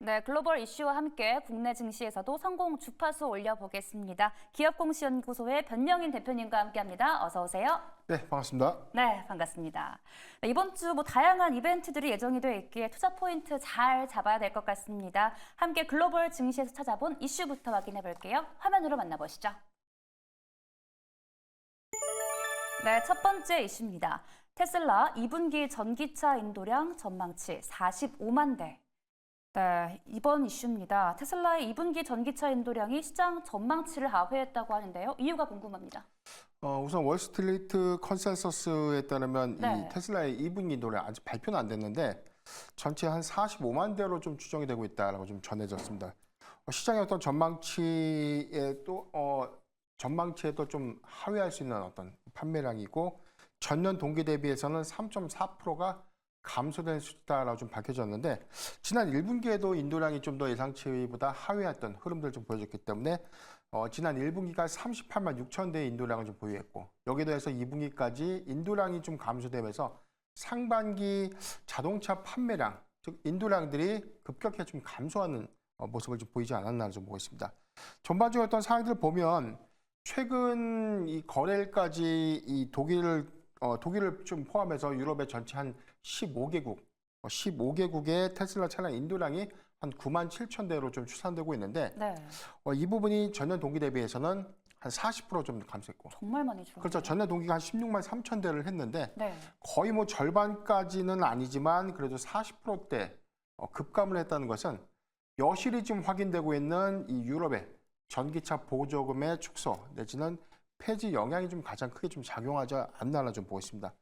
네, 글로벌 이슈와 함께 국내 증시에서도 성공 주파수 올려보겠습니다. 기업공시연구소의 변명인 대표님과 함께합니다. 어서 오세요. 네, 반갑습니다. 네, 반갑습니다. 네, 이번 주 다양한 이벤트들이 예정이 돼 있기에 투자 포인트 잘 잡아야 될 것 같습니다. 함께 글로벌 증시에서 찾아본 이슈부터 확인해 볼게요. 화면으로 만나보시죠. 네, 첫 번째 이슈입니다. 테슬라 2분기 전기차 인도량 전망치 45만 대. 네, 이번 이슈입니다. 테슬라의 2분기 전기차 인도량이 시장 전망치를 하회했다고 하는데요. 이유가 궁금합니다. 우선 월스트리트 컨센서스에 따르면 네. 이 테슬라의 2분기 인도량 아직 발표는 안 됐는데 전체 한 45만 대로 좀 추정이 되고 있다라고 좀 전해졌습니다. 시장의 어떤 전망치에도 좀 하회할 수 있는 어떤 판매량이고 전년 동기 대비해서는 3.4%가 감소될 수 있다라고 좀 밝혀졌는데 지난 1분기에도 인도량이 좀 더 예상치보다 하회했던 흐름들을 좀 보여줬기 때문에 지난 1분기가 38만 6천 대의 인도량을 좀 보유했고 여기에 더해서 2분기까지 인도량이 좀 감소되면서 상반기 자동차 판매량, 즉 인도량들이 급격히 좀 감소하는 모습을 좀 보이지 않았나 좀 보고 있습니다. 전반적으로 어떤 상황들을 보면 최근 이 거래일까지 이 독일을 좀 포함해서 유럽의 전체 한 15개국의 테슬라 차량 인도량이 한 9만 7천 대로 좀 추산되고 있는데 네, 이 부분이 전년 동기 대비해서는 한 40% 좀 감소했고 정말 많이 줄었네요. 그렇죠. 전년 동기가 한 16만 3천 대를 했는데 네, 거의 뭐 절반까지는 아니지만 그래도 40%대 급감을 했다는 것은 여실히 지금 확인되고 있는 이 유럽의 전기차 보조금의 축소 내지는 폐지 영향이 좀 가장 크게 좀 작용하지 않나 좀 보고 있습니다.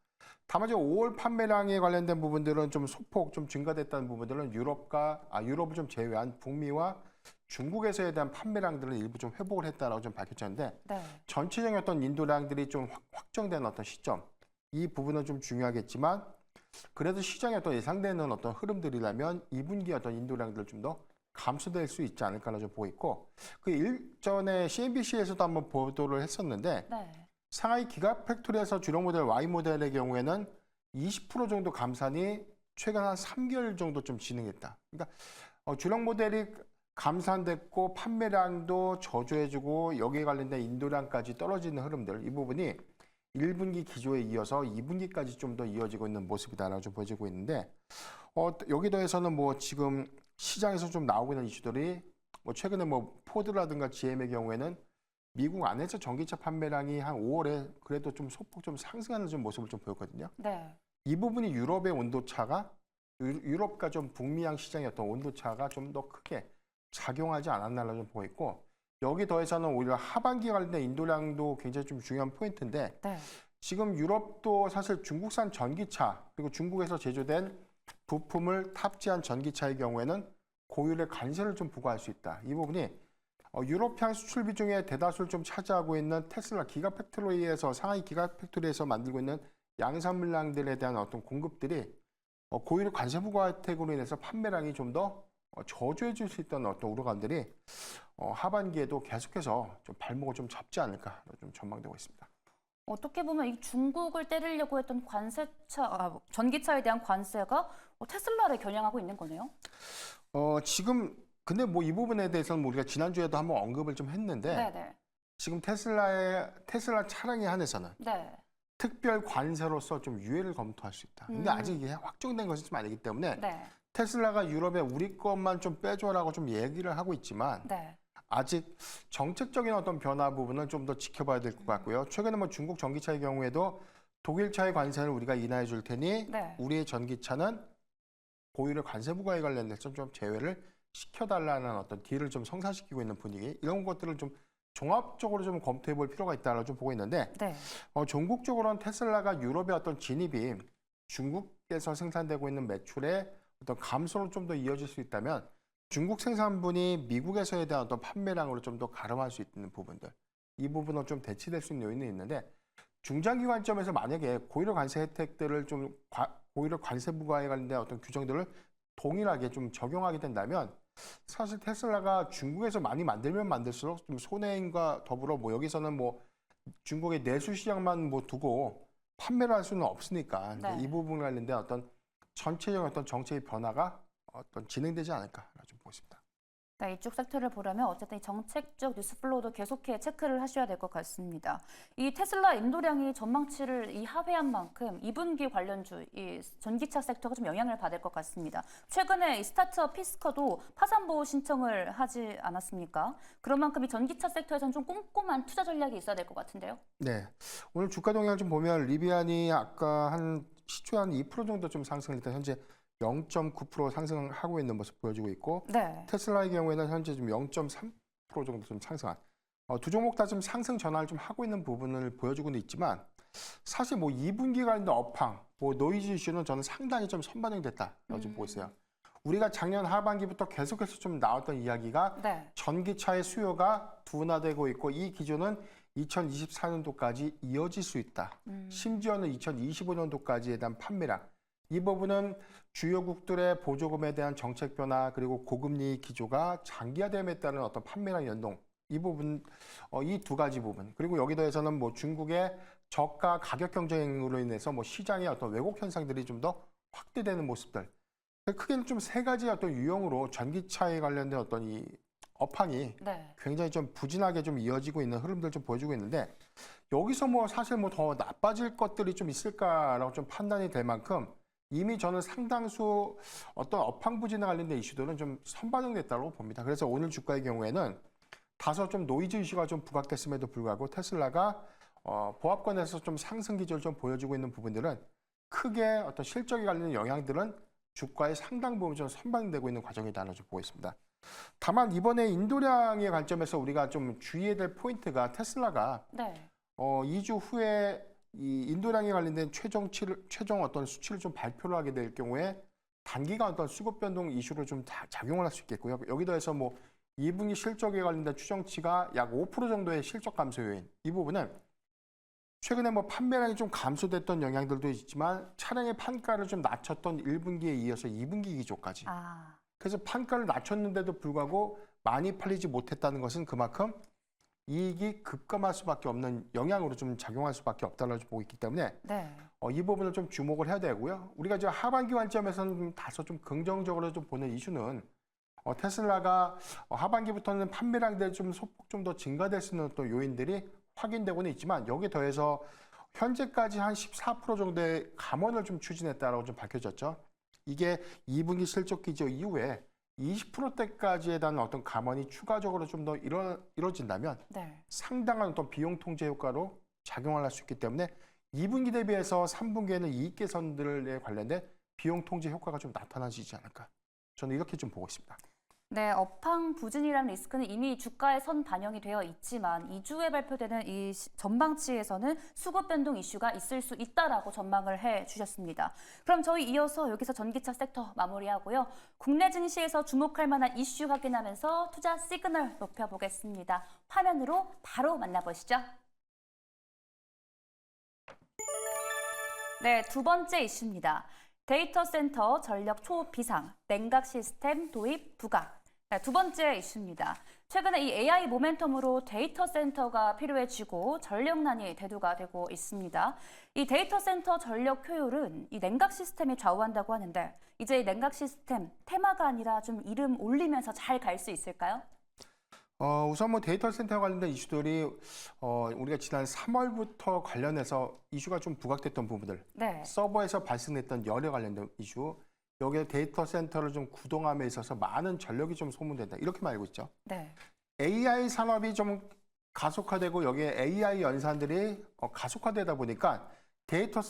다만 이제 5월 판매량에 관련된 부분들은 좀 소폭 좀 증가됐다는 부분들은 유럽을 좀 제외한 북미와 중국에서에 대한 판매량들은 일부 좀 회복을 했다라고 좀 밝혀졌는데 네, 전체적인 어떤 인도량들이 좀 확정된 어떤 시점 이 부분은 좀 중요하겠지만 그래도 시장에 어떤 예상되는 어떤 흐름들이라면 2분기 어떤 인도량들 좀 더 감소될 수 있지 않을까라 좀 보고 있고 그 일전에 CNBC에서도 한번 보도를 했었는데 네, 상하이 기가팩토리에서 주력 모델 Y 모델의 경우에는 20% 정도 감산이 최근 한 3개월 정도 좀 진행했다. 그러니까 주력 모델이 감산됐고 판매량도 저조해지고 여기에 관련된 인도량까지 떨어지는 흐름들 이 부분이 1분기 기조에 이어서 2분기까지 좀 더 이어지고 있는 모습이다라고 좀 보여지고 있는데 여기 더해서는 뭐 지금 시장에서 좀 나오고 있는 이슈들이 뭐 최근에 뭐 포드라든가 GM의 경우에는 미국 안에서 전기차 판매량이 한 5월에 그래도 좀 소폭 좀 상승하는 좀 모습을 좀 보였거든요. 네, 이 부분이 유럽의 온도차가 유럽과 좀 북미양 시장의 어떤 온도차가 좀 더 크게 작용하지 않았나 좀 보고 있고 여기 더해서는 오히려 하반기 관련된 인도량도 굉장히 좀 중요한 포인트인데 네, 지금 유럽도 사실 중국산 전기차 그리고 중국에서 제조된 부품을 탑재한 전기차의 경우에는 고율의 관세를 좀 부과할 수 있다. 이 부분이 유럽향 수출 비중의 대다수를 좀 차지하고 있는 테슬라 기가팩토리에서 상하이 기가팩토리에서 만들고 있는 양산 물량들에 대한 어떤 공급들이 고율 관세 부과 혜택으로 인해서 판매량이 좀 더 저조해질 수 있다는 어떤 우려감들이 하반기에도 계속해서 좀 발목을 좀 잡지 않을까 좀 전망되고 있습니다. 어떻게 보면 이 중국을 때리려고 했던 전기차에 대한 관세가 테슬라를 겨냥하고 있는 거네요. 지금 근데 뭐 이 부분에 대해서는 우리가 지난주에도 한번 언급을 좀 했는데 네, 네, 지금 테슬라 차량에 한해서는 네, 특별 관세로서 좀 유예를 검토할 수 있다. 근데 아직 이게 확정된 것이 좀 아니기 때문에 네, 테슬라가 유럽에 우리 것만 좀 빼줘라고 좀 얘기를 하고 있지만 네, 아직 정책적인 어떤 변화 부분은 좀 더 지켜봐야 될 것 같고요. 최근에 뭐 중국 전기차의 경우에도 독일차의 관세를 우리가 인하해 줄 테니 네. 우리의 전기차는 고율의 관세 부과에 관련해서 좀 제외를 시켜달라는 어떤 딜을 좀 성사시키고 있는 분위기 이런 것들을 좀 종합적으로 좀 검토해 볼 필요가 있다고 좀 보고 있는데 네. 전국적으로는 테슬라가 유럽의 어떤 진입이 중국에서 생산되고 있는 매출의 어떤 감소로 좀 더 이어질 수 있다면 중국 생산분이 미국에서에 대한 어떤 판매량으로 좀 더 가름할 수 있는 부분들 이 부분은 좀 대치될 수 있는 요인이 있는데 중장기 관점에서 만약에 고율 관세 혜택들을 고율 관세 부과에 관련된 어떤 규정들을 동일하게 좀 적용하게 된다면 사실 테슬라가 중국에서 많이 만들면 만들수록 좀 손해인과 더불어 뭐 여기서는 뭐 중국의 내수 시장만 뭐 두고 판매를 할 수는 없으니까 네. 이 부분 관련된 어떤 전체적인 어떤 정책의 변화가 어떤 진행되지 않을까 좀 보고 있습니다. 네, 이쪽 섹터를 보려면 어쨌든 이 정책적 뉴스플로우도 계속해 체크를 하셔야 될 것 같습니다. 이 테슬라 인도량이 전망치를 하회한 만큼 2분기 관련주, 이 전기차 섹터가 좀 영향을 받을 것 같습니다. 최근에 이 스타트업 피스커도 파산보호 신청을 하지 않았습니까? 그런 만큼 이 전기차 섹터에서는 좀 꼼꼼한 투자 전략이 있어야 될 것 같은데요. 네, 오늘 주가 동향을 좀 보면 리비안이 아까 한 시초에 한 2% 정도 좀 상승을 했다 현재 0.9% 상승하고 있는 모습 보여주고 있고 네. 테슬라의 경우에는 현재 좀 0.3% 정도 좀 상승한 두 종목 다 좀 상승 전환을 좀 하고 있는 부분을 보여주고는 있지만 사실 뭐 2분기 관련된 업황, 뭐 노이즈 이슈는 저는 상당히 좀 선반영됐다라고 좀 보고 있어요. 우리가 작년 하반기부터 계속해서 좀 나왔던 이야기가 네. 전기차의 수요가 둔화되고 있고 이 기조는 2024년도까지 이어질 수 있다. 심지어는 2025년도까지에 대한 판매량. 이 부분은 주요국들의 보조금에 대한 정책 변화 그리고 고금리 기조가 장기화됨에 따른 어떤 판매량 연동 이 부분 이 두 가지 부분 그리고 여기 더해서는 뭐 중국의 저가 가격 경쟁으로 인해서 뭐 시장의 어떤 왜곡 현상들이 좀 더 확대되는 모습들 크게는 좀 세 가지 어떤 유형으로 전기차에 관련된 어떤 이 업황이 네. 굉장히 좀 부진하게 좀 이어지고 있는 흐름들 좀 보여주고 있는데 여기서 뭐 사실 뭐 더 나빠질 것들이 좀 있을까라고 좀 판단이 될 만큼 이미 저는 상당수 어떤 업황 부진에 관련된 이슈들은 좀 선반영됐다고 봅니다. 그래서 오늘 주가의 경우에는 다소 좀 노이즈 이슈가 좀 부각됐음에도 불구하고 테슬라가 보합권에서 좀 상승 기조를 좀 보여주고 있는 부분들은 크게 어떤 실적에 관련된 영향들은 주가의 상당 부분 좀 선반영되고 있는 과정이다라고 좀 보고 있습니다. 다만 이번에 인도량의 관점에서 우리가 좀 주의해야 될 포인트가 테슬라가 네. 2주 후에 이 인도량에 관련된 최종 어떤 수치를 좀 발표를 하게 될 경우에 단기간 어떤 수급 변동 이슈로 좀 작용을 할 수 있겠고요. 여기 더해서 뭐 2분기 실적에 관련된 추정치가 약 5% 정도의 실적 감소 요인. 이 부분은 최근에 뭐 판매량이 좀 감소됐던 영향들도 있지만 차량의 판가를 좀 낮췄던 1분기에 이어서 2분기 기조까지. 그래서 판가를 낮췄는데도 불구하고 많이 팔리지 못했다는 것은 그만큼 이익이 급감할 수밖에 없는 영향으로 좀 작용할 수밖에 없다고 보고 있기 때문에 네. 이 부분을 좀 주목을 해야 되고요. 우리가 이제 하반기 관점에서는 좀 다소 좀 긍정적으로 좀 보는 이슈는 테슬라가 하반기부터는 판매량들이 좀 소폭 좀 더 증가될 수 있는 또 요인들이 확인되고는 있지만 여기에 더해서 현재까지 한 14% 정도의 감원을 좀 추진했다라고 좀 밝혀졌죠. 이게 2분기 실적 기조 이후에 20%대까지에 대한 어떤 감원이 추가적으로 좀 더 이뤄진다면 네. 상당한 어떤 비용 통제 효과로 작용을 할 수 있기 때문에 2분기 대비해서 3분기에는 이익 개선들에 관련된 비용 통제 효과가 좀 나타나지지 않을까. 저는 이렇게 좀 보고 있습니다. 네, 업황 부진이라는 리스크는 이미 주가에 선 반영이 되어 있지만 2주에 발표되는 이 전망치에서는 수급 변동 이슈가 있을 수 있다라고 전망을 해 주셨습니다. 그럼 저희 이어서 여기서 전기차 섹터 마무리하고요. 국내 증시에서 주목할 만한 이슈 확인하면서 투자 시그널 높여보겠습니다. 화면으로 바로 만나보시죠. 네, 두 번째 이슈입니다. 데이터 센터 전력 초비상, 냉각 시스템 도입 부각. 네, 두 번째 이슈입니다. 최근에 이 AI 모멘텀으로 데이터 센터가 필요해지고 전력난이 대두가 되고 있습니다. 이 데이터 센터 전력 효율은 이 냉각 시스템이 좌우한다고 하는데 이제 이 냉각 시스템 테마가 아니라 좀 이름 올리면서 잘 갈 수 있을까요? 우선 뭐 데이터 센터 관련된 이슈들이 우리가 지난 3월부터 관련해서 이슈가 좀 부각됐던 부분들, 네. 서버에서 발생했던 열에 관련된 이슈, 여기에 데이터 센터를 좀 구동함에 있어서 많은 전력이 좀 소모된다 이렇게 알고 있죠. 네. AI 산업이 좀 가속화되고 여기에 AI 연산들이 가속화되다 보니까 데이터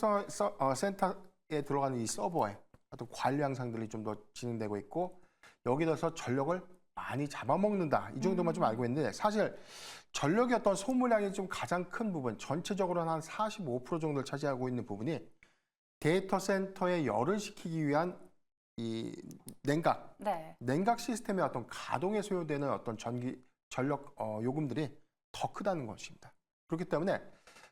센터에 들어가는 이 서버의 어떤 관리 양상들이 좀 더 진행되고 있고 여기 들어서 전력을 많이 잡아먹는다. 이 정도만 좀 알고 있는데 사실 전력의 어떤 소모량이 좀 가장 큰 부분, 전체적으로는 한 45% 정도를 차지하고 있는 부분이 데이터 센터에 열을 식히기 위한 이 냉각 시스템의 어떤 가동에 소요되는 어떤 전력 요금들이 더 크다는 것입니다. 그렇기 때문에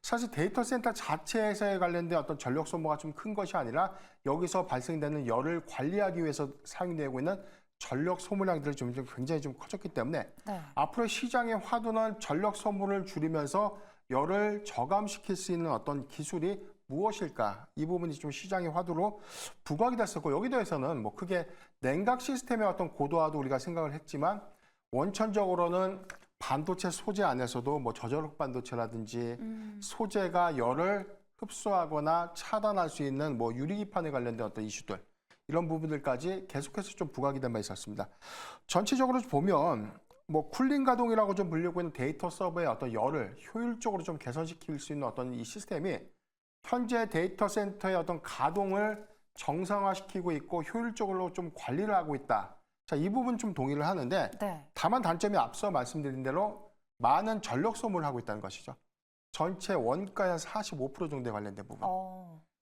사실 데이터 센터 자체에 관련된 어떤 전력 소모가 좀 큰 것이 아니라 여기서 발생되는 열을 관리하기 위해서 사용되고 있는 전력 소모량들이 좀 굉장히 좀 커졌기 때문에 앞으로 시장의 화두는 전력 소모를 줄이면서 열을 저감시킬 수 있는 어떤 기술이 무엇일까? 이 부분이 좀 시장의 화두로 부각이 됐었고 여기 더해서는 뭐 크게 냉각 시스템의 어떤 고도화도 우리가 생각을 했지만 원천적으로는 반도체 소재 안에서도 뭐 저전력 반도체라든지 소재가 열을 흡수하거나 차단할 수 있는 뭐 유리기판에 관련된 어떤 이슈들 이런 부분들까지 계속해서 좀 부각이 된 바 있었습니다. 전체적으로 보면 뭐 쿨링 가동이라고 좀 불리고 있는 데이터 서버의 어떤 열을 효율적으로 좀 개선시킬 수 있는 어떤 이 시스템이 현재 데이터 센터의 어떤 가동을 정상화시키고 있고 효율적으로 좀 관리를 하고 있다. 자, 이 부분 좀 동의를 하는데 네. 다만 단점이 앞서 말씀드린 대로 많은 전력 소모를 하고 있다는 것이죠. 전체 원가의 한 45% 정도에 관련된 부분.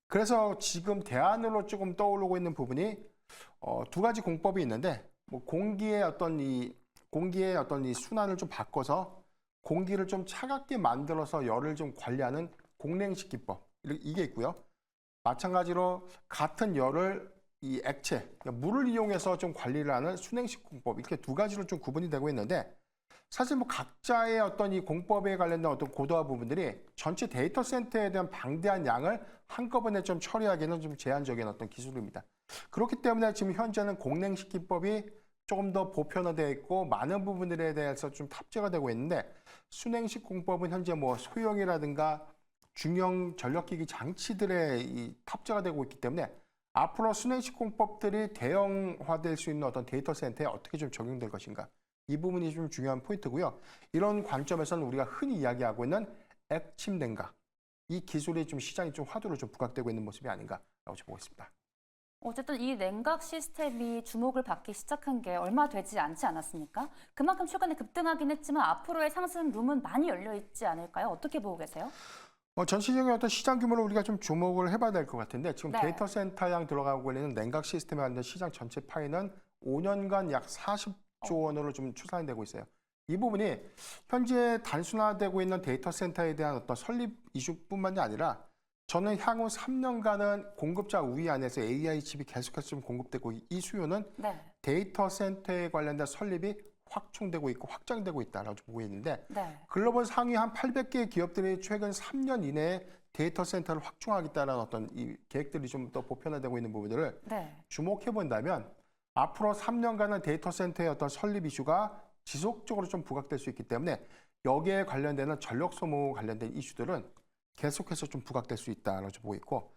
그래서 지금 대안으로 조금 떠오르고 있는 부분이 두 가지 공법이 있는데 뭐 공기의 어떤 이 순환을 좀 바꿔서 공기를 좀 차갑게 만들어서 열을 좀 관리하는 공냉식 기법 이게 있고요. 마찬가지로 같은 열을 이 액체, 그러니까 물을 이용해서 좀 관리를 하는 순행식 공법 이렇게 두 가지로 좀 구분이 되고 있는데 사실 뭐 각자의 어떤 이 공법에 관련된 어떤 고도화 부분들이 전체 데이터 센터에 대한 방대한 양을 한꺼번에 좀 처리하기는 좀 제한적인 어떤 기술입니다. 그렇기 때문에 지금 현재는 공냉식 기법이 조금 더 보편화되어 있고 많은 부분들에 대해서 좀 탑재가 되고 있는데 순행식 공법은 현재 뭐 소형이라든가 중형 전력기기 장치들에 이 탑재가 되고 있기 때문에 앞으로 순행식 공법들이 대형화될 수 있는 어떤 데이터 센터에 어떻게 좀 적용될 것인가 이 부분이 좀 중요한 포인트고요. 이런 관점에서는 우리가 흔히 이야기하고 있는 액침 냉각 이 기술이 좀 시장이 좀 화두로 좀 부각되고 있는 모습이 아닌가라고 보고 있습니다. 어쨌든 이 냉각 시스템이 주목을 받기 시작한 게 얼마 되지 않지 않았습니까? 그만큼 최근에 급등하긴 했지만 앞으로의 상승 룸은 많이 열려 있지 않을까요? 어떻게 보고 계세요? 전시적인 어떤 시장 규모를 우리가 좀 주목을 해봐야 될 것 같은데 지금 네. 데이터 센터양 들어가고 있는 냉각 시스템에 관련 시장 전체 파이는 5년간 약 40조 원으로 좀 추산이 되고 있어요. 이 부분이 현재 단순화되고 있는 데이터 센터에 대한 어떤 설립 이슈뿐만이 아니라 저는 향후 3년간은 공급자 우위 안에서 AI 칩이 계속해서 좀 공급되고 이 수요는 네. 데이터 센터에 관련된 설립이 확충되고 있고 확장되고 있다라고 보고 있는데 네. 글로벌 상위 한 800개의 기업들이 최근 3년 이내에 데이터 센터를 확충하겠다는 어떤 이 계획들이 좀 더 보편화되고 있는 부분들을 네. 주목해 본다면 앞으로 3년간은 데이터 센터의 어떤 설립 이슈가 지속적으로 좀 부각될 수 있기 때문에 여기에 관련되는 전력 소모 관련된 이슈들은 계속해서 좀 부각될 수 있다라고 보고 있고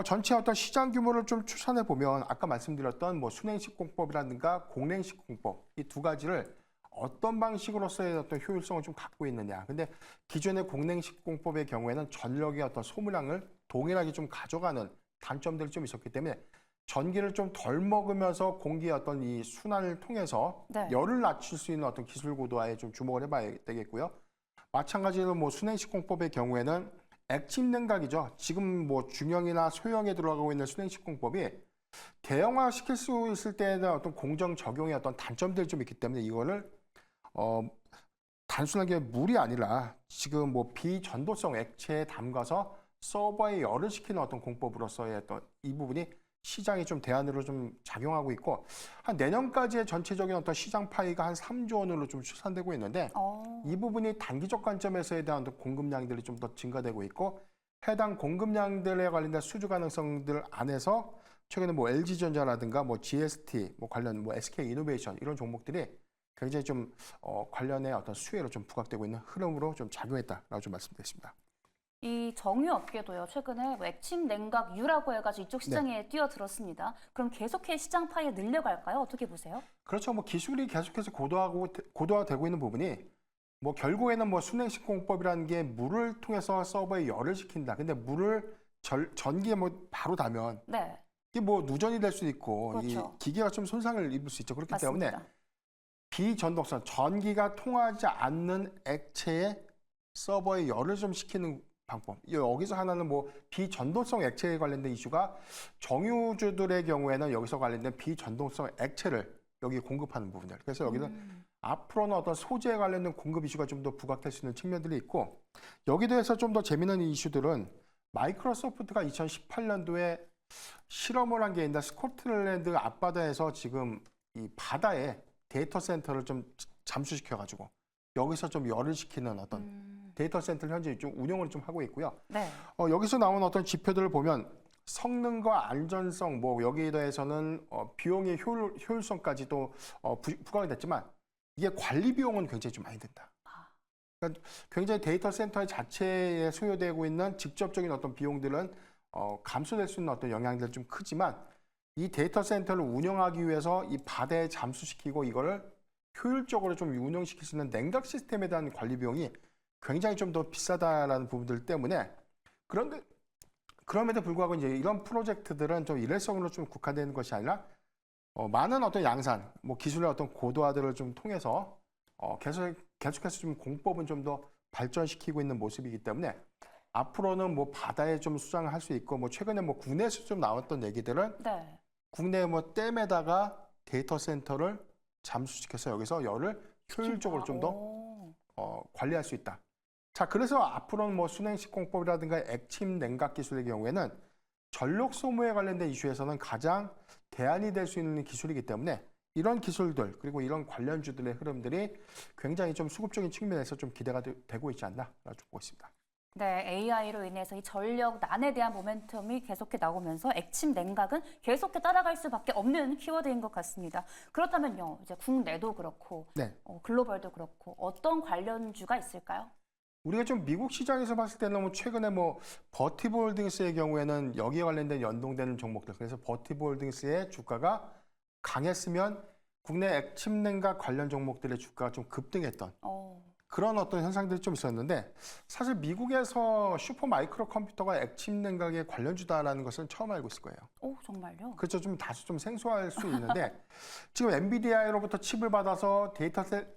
전체 어떤 시장 규모를 좀 추산해 보면 아까 말씀드렸던 뭐 순행식 공법이라든가 공냉식 공법 이 두 가지를 어떤 방식으로서의 어떤 효율성을 좀 갖고 있느냐. 근데 기존의 공냉식 공법의 경우에는 전력의 어떤 소모량을 동일하게 좀 가져가는 단점들이 좀 있었기 때문에 전기를 좀 덜 먹으면서 공기의 어떤 이 순환을 통해서 네. 열을 낮출 수 있는 어떤 기술 고도화에 좀 주목을 해봐야 되겠고요. 마찬가지로 뭐 순행식 공법의 경우에는 액침 냉각이죠. 지금 뭐 중형이나 소형에 들어가고 있는 순행식 공법이 대형화 시킬 수 있을 때는 어떤 공정 적용의 어떤 단점들이 좀 있기 때문에 이거를 단순하게 물이 아니라 지금 뭐 비전도성 액체에 담가서 서버에 열을 식히는 어떤 공법으로서의 어떤 이 부분이 시장이 좀 대안으로 좀 작용하고 있고 한 내년까지의 전체적인 어떤 시장 파이가 한 3조 원으로 좀 추산되고 있는데 이 부분이 단기적 관점에서에 대한 어떤 공급량들이 좀 더 증가되고 있고 해당 공급량들에 관련된 수주 가능성들 안에서 최근에 뭐 LG전자라든가 뭐 GST 뭐 관련 뭐 SK이노베이션 이런 종목들이 굉장히 좀 관련의 어떤 수혜로 좀 부각되고 있는 흐름으로 좀 작용했다라고 좀 말씀드렸습니다. 이 정유 업계도요. 최근에 뭐 액침 냉각유라고 해가지고 이쪽 시장에 뛰어들었습니다. 그럼 계속해 시장 파이에 늘려갈까요? 어떻게 보세요? 그렇죠. 뭐 기술이 계속해서 고도화되고 있는 부분이 뭐 결국에는 뭐 순행식 공법이라는 게 물을 통해서 서버에 열을 식힌다. 근데 물을 전기에 뭐 바로 닿으면 네. 이게 뭐 누전이 될 수도 있고 그렇죠. 이 기계가 좀 손상을 입을 수 있죠. 그렇기 맞습니다. 때문에 비전도성 전기가 통하지 않는 액체에 서버에 열을 좀 식히는 방법. 여기서 하나는 뭐 비전도성 액체에 관련된 이슈가 정유주들의 경우에는 여기서 관련된 비전도성 액체를 여기 공급하는 부분들. 그래서 여기는 앞으로는 어떤 소재에 관련된 공급 이슈가 좀 더 부각될 수 있는 측면들이 있고 여기에 대해서 좀 더 재미있는 이슈들은 마이크로소프트가 2018년도에 실험을 한 게 있는데 스코틀랜드 앞바다에서 지금 이 바다에 데이터 센터를 좀 잠수시켜가지고 여기서 좀 열을 식히는 어떤 데이터 센터를 현재 좀 운영을 좀 하고 있고요. 네. 여기서 나온 어떤 지표들을 보면 성능과 안전성, 뭐 여기에 대해서는 비용의 효율성까지도 부각이 됐지만 이게 관리 비용은 굉장히 좀 많이 든다. 그러니까 굉장히 데이터 센터 자체에 소요되고 있는 직접적인 어떤 비용들은 감소될 수 있는 어떤 영향들이 좀 크지만 이 데이터 센터를 운영하기 위해서 이 바다에 잠수시키고 이거를 효율적으로 좀 운영시킬 수 있는 냉각 시스템에 대한 관리 비용이 굉장히 좀 더 비싸다라는 부분들 때문에 그런데 그럼에도 불구하고 이제 이런 프로젝트들은 좀 일회성으로 좀 국한되는 것이 아니라 많은 어떤 양산, 뭐 기술의 어떤 고도화들을 좀 통해서 계속해서 좀 공법은 좀 더 발전시키고 있는 모습이기 때문에 앞으로는 뭐 바다에 좀 수장을 할 수 있고 뭐 최근에 뭐 국내에서 좀 나왔던 얘기들은 네. 국내 뭐 댐에다가 데이터 센터를 잠수시켜서 여기서 열을 효율적으로 좀 더 관리할 수 있다. 자, 그래서 앞으로는 뭐 순행식 공법이라든가 액침 냉각 기술의 경우에는 전력 소모에 관련된 이슈에서는 가장 대안이 될 수 있는 기술이기 때문에 이런 기술들 그리고 이런 관련주들의 흐름들이 굉장히 좀 수급적인 측면에서 좀 기대가 되고 있지 않나 보고 있습니다. 네, AI로 인해서 이 전력 난에 대한 모멘텀이 계속해 나오면서 액침 냉각은 계속해 따라갈 수밖에 없는 키워드인 것 같습니다. 그렇다면요, 이제 국내도 그렇고 네. 글로벌도 그렇고 어떤 관련주가 있을까요? 우리가 좀 미국 시장에서 봤을 때는 뭐 최근에 뭐 버티브 홀딩스의 경우에는 여기에 관련된 연동되는 종목들 그래서 버티브 홀딩스의 주가가 강했으면 국내 액침 냉각 관련 종목들의 주가가 좀 급등했던 그런 어떤 현상들이 좀 있었는데 사실 미국에서 슈퍼 마이크로 컴퓨터가 액침 냉각의 관련주다라는 것은 처음 알고 있을 거예요. 오, 정말요? 그렇죠. 좀 다소 좀 생소할 수 있는데 지금 엔비디아로부터 칩을 받아서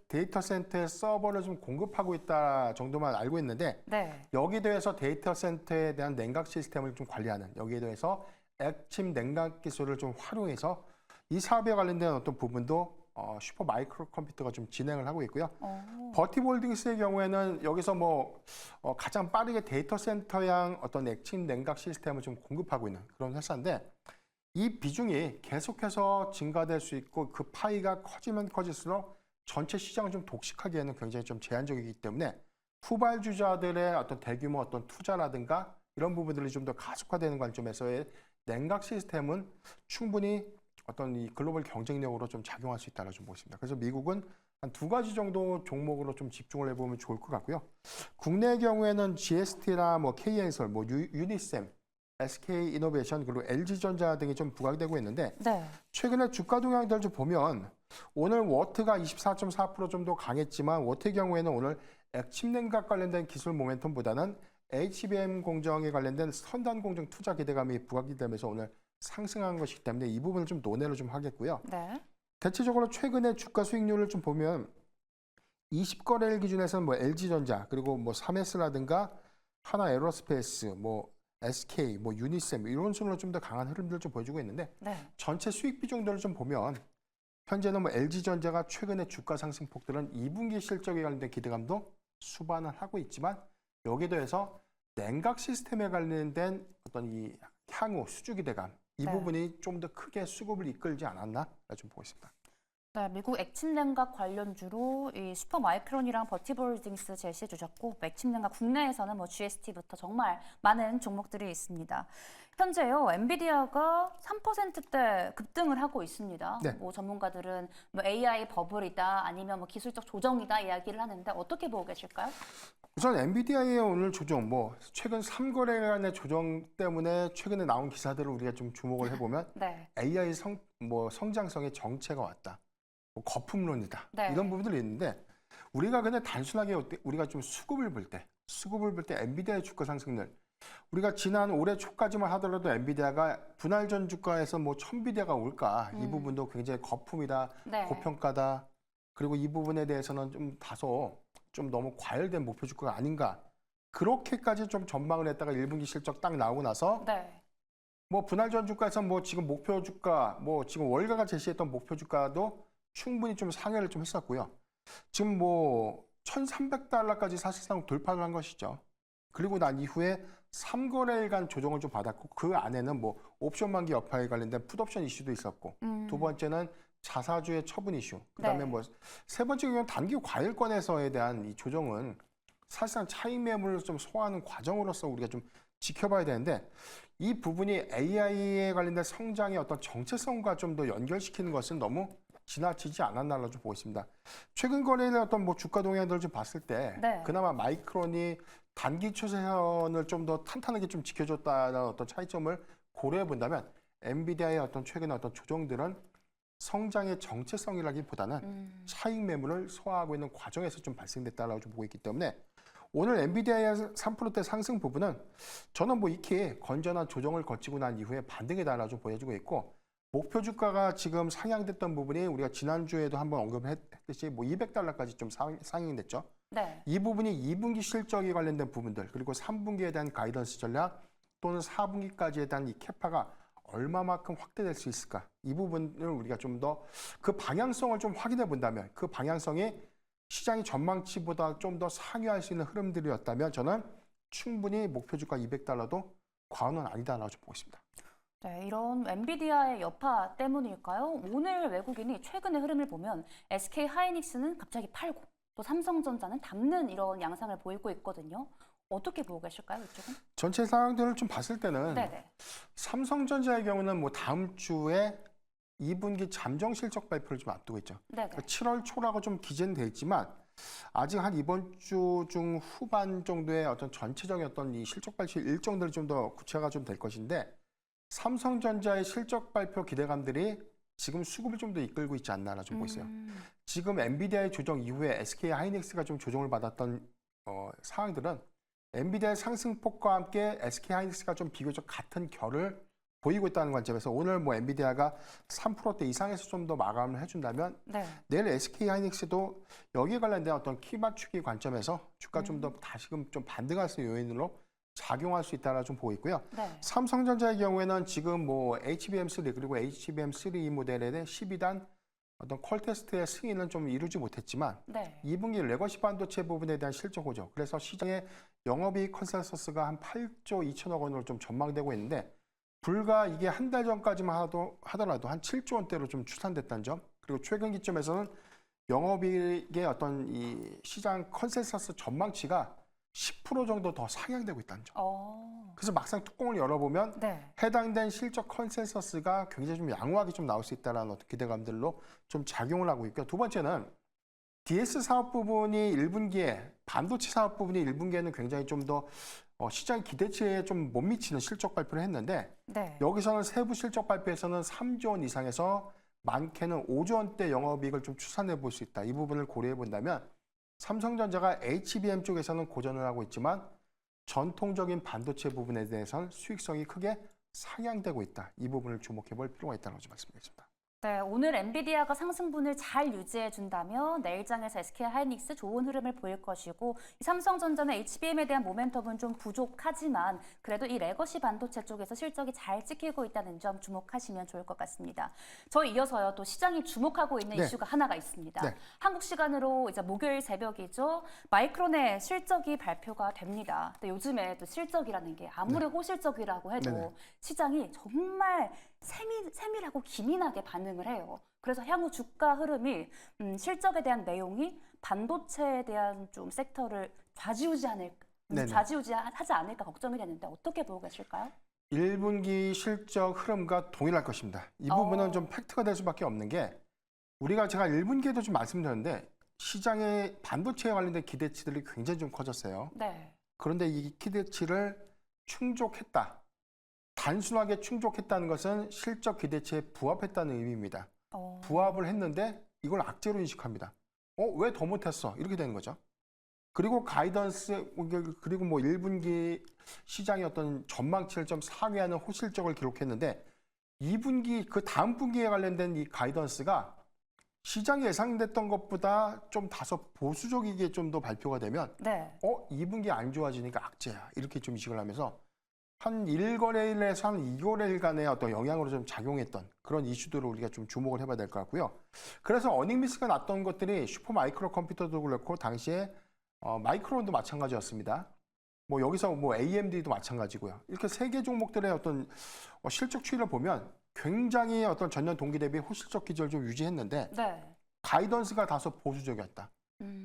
데이터 센터에 서버를 좀 공급하고 있다 정도만 알고 있는데 네. 여기에 대해서 데이터 센터에 대한 냉각 시스템을 좀 관리하는 여기에 대해서 액침 냉각 기술을 좀 활용해서 이 사업에 관련된 어떤 부분도 슈퍼 마이크로 컴퓨터가 좀 진행을 하고 있고요. 버티브 홀딩스의 경우에는 여기서 뭐 가장 빠르게 데이터 센터양 어떤 액침 냉각 시스템을 좀 공급하고 있는 그런 회사인데 이 비중이 계속해서 증가될 수 있고 그 파이가 커지면 커질수록 전체 시장을 좀 독식하기에는 굉장히 좀 제한적이기 때문에 후발주자들의 어떤 대규모 어떤 투자라든가 이런 부분들이 좀 더 가속화되는 관점에서의 냉각 시스템은 충분히 어떤 이 글로벌 경쟁력으로 좀 작용할 수 있다고 좀 보겠습니다. 그래서 미국은 한 두 가지 정도 종목으로 좀 집중을 해보면 좋을 것 같고요. 국내의 경우에는 GST나 뭐 K엔솔, 뭐 유니셈, SK 이노베이션 그리고 LG전자 등이 좀 부각되고 있는데 네. 최근에 주가 동향들 좀 보면 오늘 워트가 24.4% 정도 강했지만 워트의 경우에는 오늘 액침 냉각 관련된 기술 모멘텀보다는 HBM 공정에 관련된 선단 공정 투자 기대감이 부각이 되면서 오늘 상승한 것이기 때문에 이 부분을 좀 논의를 좀 하겠고요. 네. 대체적으로 최근에 주가 수익률을 좀 보면 20거래일 기준에서는 뭐 LG전자 그리고 뭐 3S라든가 하나 에어로스페이스, 뭐 SK, 뭐 유니셈 이런 순으로 좀 더 강한 흐름들을 좀 보여주고 있는데 네. 전체 수익 비중들을 좀 보면 현재는 뭐 LG전자가 최근의 주가 상승폭들은 2분기 실적에 관련된 기대감도 수반을 하고 있지만 여기에 더해서 냉각 시스템에 관련된 어떤 이 향후 수주 기대감 이 부분이 좀 더 크게 수급을 이끌지 않았나 좀 보고 있습니다. 네, 미국 액침 냉각 관련주로 이 슈퍼 마이크론이랑 버티브 홀딩스 제시해 주셨고 액침 냉각 국내에서는 뭐 GST부터 정말 많은 종목들이 있습니다. 현재요 엔비디아가 3%대 급등을 하고 있습니다. 네. 뭐 전문가들은 뭐 AI 버블이다 아니면 뭐 기술적 조정이다 이야기를 하는데 어떻게 보고 계실까요? 우선 엔비디아의 오늘 조정, 뭐 최근 3거래간의 조정 때문에 최근에 나온 기사들을 우리가 좀 주목을 해보면 네. AI 성장성의 정체가 왔다, 뭐 거품론이다 네. 이런 부분들이 있는데 우리가 그냥 단순하게 우리가 좀 수급을 볼 때 엔비디아의 주가 상승률 우리가 지난 올해 초까지만 하더라도 엔비디아가 분할 전 주가에서 뭐 1000비대가 올까 이 부분도 굉장히 거품이다, 네. 고평가다 그리고 이 부분에 대해서는 좀 다소 좀 너무 과열된 목표 주가가 아닌가 그렇게까지 좀 전망을 했다가 1분기 실적 딱 나오고 나서 네. 뭐 분할 전 주가에서 뭐 지금 목표 주가 뭐 지금 월가가 제시했던 목표 주가도 충분히 좀 상회를 좀 했었고요. 지금 뭐 1,300달러까지 사실상 돌파를 한 것이죠. 그리고 난 이후에 3거래일간 조정을 좀 받았고 그 안에는 뭐 옵션 만기 여파에 관련된 풋옵션 이슈도 있었고 두 번째는 자사주의 처분 이슈 그다음에 네. 뭐 세 번째 경우는 단기 과열권에서에 대한 이 조정은 사실상 차익 매물을 좀 소화하는 과정으로서 우리가 좀 지켜봐야 되는데 이 부분이 AI에 관련된 성장의 어떤 정체성과 좀 더 연결시키는 것은 너무 지나치지 않았나로 좀 보고 있습니다. 최근 거래의 어떤 뭐 주가 동향들을 좀 봤을 때 네. 그나마 마이크론이 단기 추세선을 좀 더 탄탄하게 좀 지켜줬다는 어떤 차이점을 고려해 본다면 엔비디아의 어떤 최근의 어떤 조정들은 성장의 정체성이라기보다는 차익 매물을 소화하고 있는 과정에서 좀 발생됐다라고 좀 보고 있기 때문에 오늘 엔비디아의 3%대 상승 부분은 저는 뭐 익히 건전한 조정을 거치고 난 이후에 반등이다라고 좀 보여지고 있고 목표 주가가 지금 상향됐던 부분이 우리가 지난주에도 한번 언급했듯이 뭐 $200까지 좀 상향됐죠. 네. 이 부분이 2분기 실적에 관련된 부분들 그리고 3분기에 대한 가이던스 전략 또는 4분기까지에 대한 이 캐파가 얼마만큼 확대될 수 있을까? 이 부분을 우리가 좀 더 그 방향성을 좀 확인해 본다면 그 방향성이 시장의 전망치보다 좀 더 상회할 수 있는 흐름들이었다면 저는 충분히 목표 주가 $200도 과언은 아니다라고 좀 보고 있습니다. 네, 이런 엔비디아의 여파 때문일까요? 오늘 외국인이 최근의 흐름을 보면 SK 하이닉스는 갑자기 팔고 또 삼성전자는 담는 이런 양상을 보이고 있거든요. 어떻게 보고 계실까요, 이쪽은? 전체 상황들을 좀 봤을 때는 네네. 삼성전자의 경우는 뭐 다음 주에 2분기 잠정 실적 발표를 좀 앞두고 있죠. 네네. 7월 초라고 좀 기재는 돼 있지만 아직 한 이번 주 중 후반 정도의 어떤 전체적인 어떤 이 실적 발표 일정들이 좀 더 구체화가 좀 될 것인데 삼성전자의 실적 발표 기대감들이 지금 수급을 좀 더 이끌고 있지 않나라 좀 보이세요. 지금 엔비디아의 조정 이후에 SK 하이닉스가 좀 조정을 받았던 상황들은 엔비디아의 상승폭과 함께 SK 하이닉스가 좀 비교적 같은 결을 보이고 있다는 관점에서 오늘 뭐 엔비디아가 3%대 이상에서 좀 더 마감을 해준다면 네. 내일 SK 하이닉스도 여기에 관련된 어떤 키 맞추기 관점에서 주가 좀 더 다시금 좀 반등할 수 있는 요인으로 작용할 수 있다라 좀 보고 있고요. 네. 삼성전자의 경우에는 지금 뭐 HBM3 그리고 HBM3 모델에 대한 12단 어떤 퀄 테스트의 승인은 좀 이루지 못했지만 네. 2분기 레거시 반도체 부분에 대한 실적 호조. 그래서 시장의 영업이익 컨센서스가 한 8조 2천억 원으로 좀 전망되고 있는데 불과 이게 한 달 전까지만 하더라도 한 7조 원대로 좀 추산됐다는 점. 그리고 최근 기점에서는 영업이익의 어떤 이 시장 컨센서스 전망치가 10% 정도 더 상향되고 있다는 점. 그래서 막상 뚜껑을 열어보면 네. 해당된 실적 컨센서스가 굉장히 좀 양호하게 좀 나올 수 있다는 어떤 기대감들로 좀 작용을 하고 있고요. 두 번째는 DS 사업 부분이 1분기에 반도체 사업 부분이 1분기에는 굉장히 좀 더 시장 기대치에 좀 못 미치는 실적 발표를 했는데 네. 여기서는 세부 실적 발표에서는 3조 원 이상에서 많게는 5조 원대 영업이익을 좀 추산해 볼 수 있다. 이 부분을 고려해 본다면 삼성전자가 HBM 쪽에서는 고전을 하고 있지만 전통적인 반도체 부분에 대해서는 수익성이 크게 상향되고 있다. 이 부분을 주목해 볼 필요가 있다고 말씀드리겠습니다. 네, 오늘 엔비디아가 상승분을 잘 유지해 준다면 내일장에서 SK 하이닉스 좋은 흐름을 보일 것이고 이 삼성전자는 HBM에 대한 모멘텀은 좀 부족하지만 그래도 이 레거시 반도체 쪽에서 실적이 잘 찍히고 있다는 점 주목하시면 좋을 것 같습니다. 저희 이어서요 또 시장이 주목하고 있는 네. 이슈가 하나가 있습니다. 네. 한국 시간으로 이제 목요일 새벽이죠. 마이크론의 실적이 발표가 됩니다. 근데 요즘에 또 실적이라는 게 아무리 호실적이라고 해도 네네. 시장이 정말 세밀하고 기민하게 반응을 해요. 그래서 향후 주가 흐름이 실적에 대한 내용이 반도체에 대한 좀 섹터를 네네. 좌지우지하지 않을까 걱정이 되는데 어떻게 보고 계실까요? 1분기 실적 흐름과 동일할 것입니다. 이 부분은 좀 팩트가 될 수밖에 없는 게 제가 1분기에도 좀 말씀드렸는데 시장의 반도체에 관련된 기대치들이 굉장히 좀 커졌어요. 네. 그런데 이 기대치를 충족했다. 단순하게 충족했다는 것은 실적 기대치에 부합했다는 의미입니다. 부합을 했는데 이걸 악재로 인식합니다. 왜 더 못했어? 이렇게 되는 거죠. 그리고 가이던스, 그리고 뭐 1분기 시장의 어떤 전망치를 좀 상회하는 호실적을 기록했는데 2분기, 그 다음 분기에 관련된 이 가이던스가 시장이 예상됐던 것보다 좀 다소 보수적이게 좀 더 발표가 되면 네. 2분기 안 좋아지니까 악재야. 이렇게 좀 인식을 하면서 한 1거래일에서 한 2거래일간의 어떤 영향으로 좀 작용했던 그런 이슈들을 우리가 좀 주목을 해봐야 될 것 같고요. 그래서 어닝 미스가 났던 것들이 슈퍼 마이크로 컴퓨터도 그렇고 당시에 마이크론도 마찬가지였습니다. 뭐 여기서 뭐 AMD도 마찬가지고요. 이렇게 세 개 종목들의 어떤 실적 추이를 보면 굉장히 어떤 전년 동기 대비 호실적 기조를 좀 유지했는데 네. 가이던스가 다소 보수적이었다.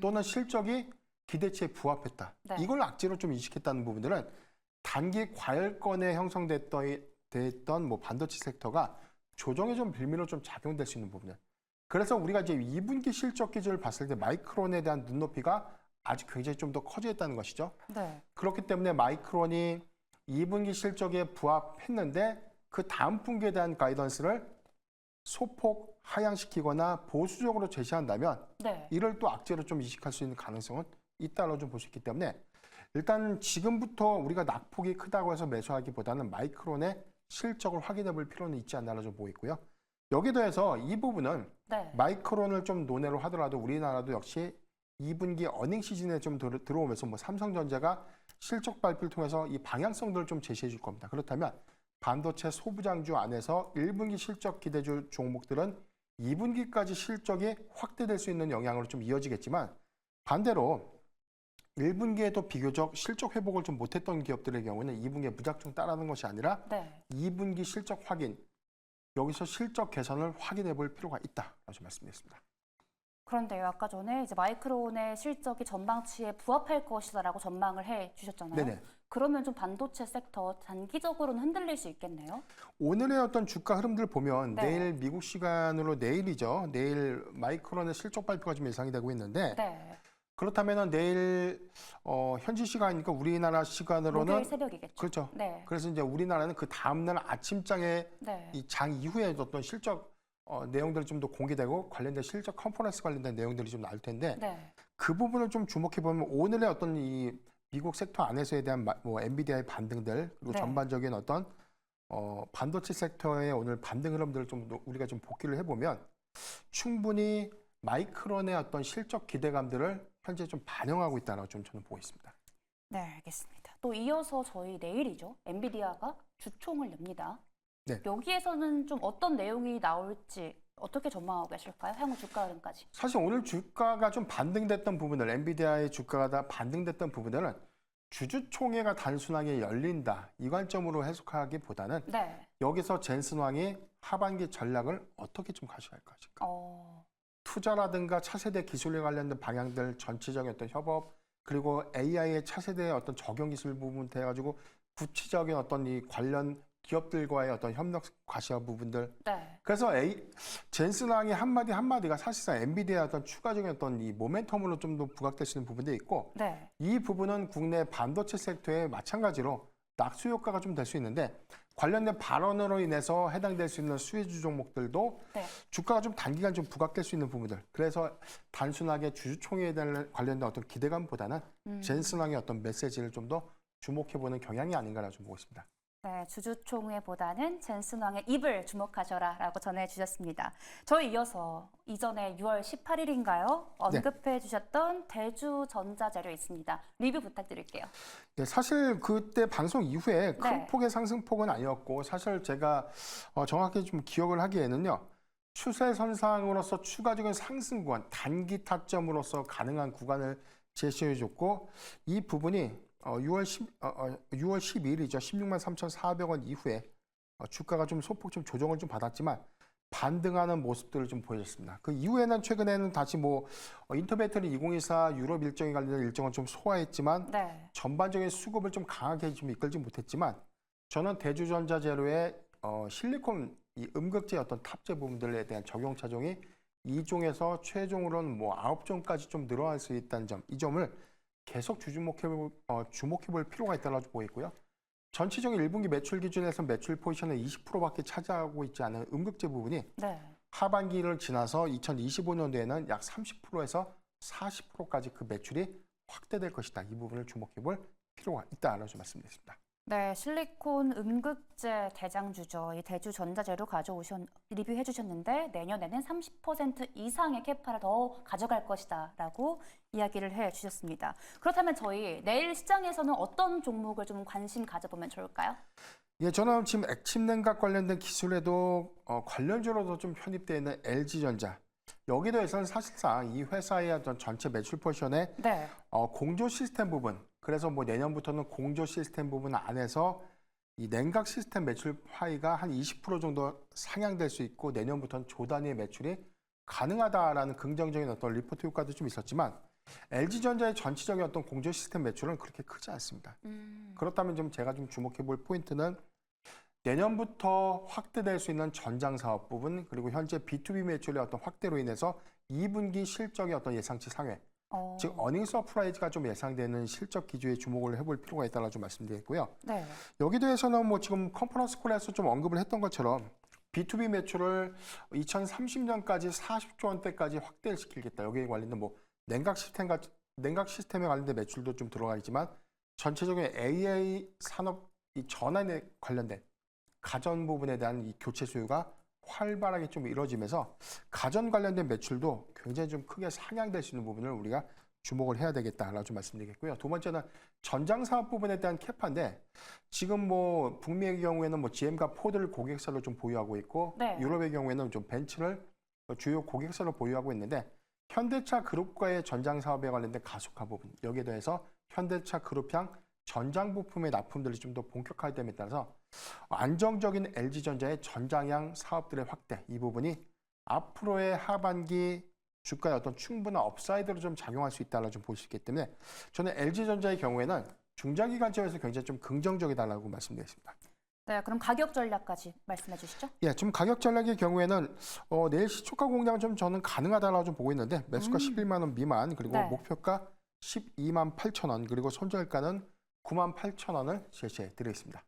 또는 실적이 기대치에 부합했다. 네. 이걸 악재로 좀 인식했다는 부분들은 단기 과열권에 형성됐던 뭐 반도체 섹터가 조정의 좀 빌미로 좀 작용될 수 있는 부분들. 그래서 우리가 이제 2분기 실적 기조를 봤을 때 마이크론에 대한 눈높이가 아주 굉장히 좀 더 커져 있다는 것이죠. 네. 그렇기 때문에 마이크론이 2분기 실적에 부합했는데 그 다음 분기에 대한 가이던스를 소폭 하향시키거나 보수적으로 제시한다면 네. 이를 또 악재로 좀 이식할 수 있는 가능성은 있다고 좀 볼 수 있기 때문에 일단 지금부터 우리가 낙폭이 크다고 해서 매수하기보다는 마이크론의 실적을 확인해 볼 필요는 있지 않나로 좀 보이고요. 여기에 더해서 이 부분은 네. 마이크론을 좀 논외로 하더라도 우리나라도 역시 2분기 어닝 시즌에 좀 들어오면서 뭐 삼성전자가 실적 발표를 통해서 이 방향성들을 좀 제시해 줄 겁니다. 그렇다면 반도체 소부장주 안에서 1분기 실적 기대주 종목들은 2분기까지 실적이 확대될 수 있는 영향으로 좀 이어지겠지만 반대로 1분기에도 비교적 실적 회복을 좀 못했던 기업들의 경우는 2분기에 무작정 따라하는 것이 아니라 네. 2분기 실적 확인, 여기서 실적 개선을 확인해 볼 필요가 있다라고 좀 말씀드렸습니다. 그런데요, 아까 전에 이제 마이크론의 실적이 전망치에 부합할 것이다라고 전망을 해 주셨잖아요. 네네. 그러면 좀 반도체 섹터 단기적으로는 흔들릴 수 있겠네요. 오늘의 어떤 주가 흐름들 보면 네. 내일 미국 시간으로 내일이죠. 내일 마이크론의 실적 발표가 좀 예상이 되고 있는데 네. 그렇다면은 내일 현지 시간이니까 우리나라 시간으로는 목요일 새벽이겠죠. 그렇죠. 네. 그래서 이제 우리나라는 그 다음날 아침장에 네. 이 장 이후에 어떤 실적 내용들이 좀 더 공개되고 관련된 실적 컨퍼런스 관련된 내용들이 좀 나올 텐데 네. 그 부분을 좀 주목해 보면 오늘의 어떤 이 미국 섹터 안에서에 대한 뭐 엔비디아의 반등들 그리고 네. 전반적인 어떤 반도체 섹터의 오늘 반등 흐름들을 좀 우리가 좀 복기를 해보면 충분히 마이크론의 어떤 실적 기대감들을 현재 좀 반영하고 있다고 좀 저는 보고 있습니다. 네, 알겠습니다. 또 이어서 저희 내일이죠. 엔비디아가 주총을 엽니다. 네. 여기에서는 좀 어떤 내용이 나올지 어떻게 전망하고 계실까요? 향후 주가 흐름까지. 사실 오늘 주가가 좀 반등됐던 부분들, 엔비디아의 주가가 다 반등됐던 부분들은 주주총회가 단순하게 열린다 이 관점으로 해석하기보다는 네. 여기서 젠슨 왕이 하반기 전략을 어떻게 좀 가져갈 것일까? 투자라든가 차세대 기술에 관련된 방향들 전체적인 어떤 협업 그리고 AI의 차세대의 어떤 적용 기술 부분 해가지고 구체적인 어떤 이 관련 기업들과의 어떤 협력 과시화 부분들. 네. 그래서 젠슨 왕의 한마디가 사실상 엔비디아의 어떤 추가적인 어떤 이 모멘텀으로 좀 더 부각될 수 있는 부분도 있고 네. 이 부분은 국내 반도체 섹터에 마찬가지로 낙수 효과가 좀 될 수 있는데 관련된 발언으로 인해서 해당될 수 있는 수혜주 종목들도 네. 주가가 좀 단기간 좀 부각될 수 있는 부분들. 그래서 단순하게 주주총회에 대한 관련된 어떤 기대감보다는 젠슨 왕의 어떤 메시지를 좀 더 주목해보는 경향이 아닌가라고 좀 보고 있습니다. 네, 주주총회보다는 젠슨 왕의 입을 주목하셔라라고 전해주셨습니다. 저희 이어서 이전에 6월 18일인가요? 언급해 주셨던 대주전자재료 있습니다. 리뷰 부탁드릴게요. 네, 사실 그때 방송 이후에 큰 네. 폭의 상승폭은 아니었고 사실 제가 정확히 좀 기억을 하기에는요. 추세선상으로서 추가적인 상승 구간, 단기 타점으로서 가능한 구간을 제시해줬고 이 부분이 6월 12일이죠. 16만 3,400원 이후에 주가가 좀 소폭 좀 조정을 좀 받았지만 반등하는 모습들을 좀 보여줬습니다. 그 이후에는 최근에는 다시 뭐 인터배터리 2024 유럽 일정에 관련된 일정은 좀 소화했지만 네. 전반적인 수급을 좀 강하게 좀 이끌지 못했지만 저는 대주전자재료의 실리콘 이 음극재 어떤 탑재 부분들에 대한 적용 차종이 2종에서 최종으로는 뭐 9종까지 좀 늘어날 수 있다는 점, 이 점을 계속 주목해볼 필요가 있다고 보이고요. 전체적인 1분기 매출 기준에서 매출 포지션의 20%밖에 차지하고 있지 않은 음극재 부분이 네. 하반기를 지나서 2025년도에는 약 30%에서 40%까지 그 매출이 확대될 것이다. 이 부분을 주목해볼 필요가 있다라고 좀 말씀드렸습니다. 네, 실리콘 음극재 대장주죠. 이 대주전자재료 리뷰해 주셨는데 내년에는 30% 이상의 캐파를 더 가져갈 것이다라고 이야기를 해 주셨습니다. 그렇다면 저희 내일 시장에서는 어떤 종목을 좀 관심 가져보면 좋을까요? 예, 저는 지금 액침 냉각 관련된 기술에도 관련주로도 좀 편입되어 있는 LG전자. 여기에 대해서는 사실상 이 회사의 어떤 전체 매출 포지션에 네. 공조 시스템 부분, 그래서 뭐 내년부터는 공조 시스템 부분 안에서 이 냉각 시스템 매출 파이가 한 20% 정도 상향될 수 있고 내년부터는 조 단위의 매출이 가능하다라는 긍정적인 어떤 리포트 효과도 좀 있었지만 LG전자의 전체적인 어떤 공조 시스템 매출은 그렇게 크지 않습니다. 그렇다면 좀 제가 좀 주목해 볼 포인트는 내년부터 확대될 수 있는 전장 사업 부분 그리고 현재 B2B 매출의 어떤 확대로 인해서 2분기 실적의 어떤 예상치 상회, 즉 어닝 서프라이즈가 좀 예상되는 실적 기조에 주목을 해볼 필요가 있다고 좀 말씀드렸고요. 네. 여기 대해서는 뭐 지금 컨퍼런스 콜에서 좀 언급을 했던 것처럼 B2B 매출을 2030년까지 40조 원대까지 확대를 시키겠다. 여기에 관련된 뭐 냉각 시스템에 관련된 매출도 좀 들어가 있지만 전체적인 AI 산업 이 전환에 관련된 가전 부분에 대한 이 교체 수요가 활발하게 좀 이루어지면서 가전 관련된 매출도 굉장히 좀 크게 상향될 수 있는 부분을 우리가 주목을 해야 되겠다라고 좀 말씀드리겠고요. 두 번째는 전장 사업 부분에 대한 캐파인데 지금 뭐 북미의 경우에는 뭐 GM과 포드를 고객사로 좀 보유하고 있고 네. 유럽의 경우에는 좀 벤츠를 주요 고객사로 보유하고 있는데 현대차 그룹과의 전장 사업에 관련된 가속화 부분 여기에 대해서 현대차 그룹향 전장 부품의 납품들이 좀 더 본격화됨에 따라서 안정적인 LG전자의 전장향 사업들의 확대 이 부분이 앞으로의 하반기 주가의 어떤 충분한 업사이드로 좀 작용할 수 있다고 좀 볼 수 있기 때문에 저는 LG전자의 경우에는 중장기관점에서 굉장히 좀 긍정적이다라고 말씀드리겠습니다. 네, 그럼 가격 전략까지 말씀해 주시죠. 예, 좀 가격 전략의 경우에는 내일 시초가 공략은 좀 저는 가능하다라고 좀 보고 있는데 매수가 11만 원 미만 그리고 네. 목표가 12만 8천 원 그리고 손절가는 9만 8천 원을 제시해 드리겠습니다.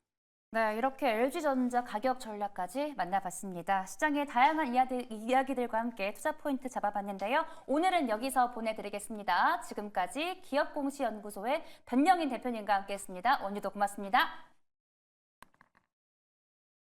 네, 이렇게 LG전자 가격 전략까지 만나봤습니다. 시장의 다양한 이야기들과 함께 투자 포인트 잡아봤는데요. 오늘은 여기서 보내드리겠습니다. 지금까지 기업공시연구소의 변영인 대표님과 함께했습니다. 오늘도 고맙습니다.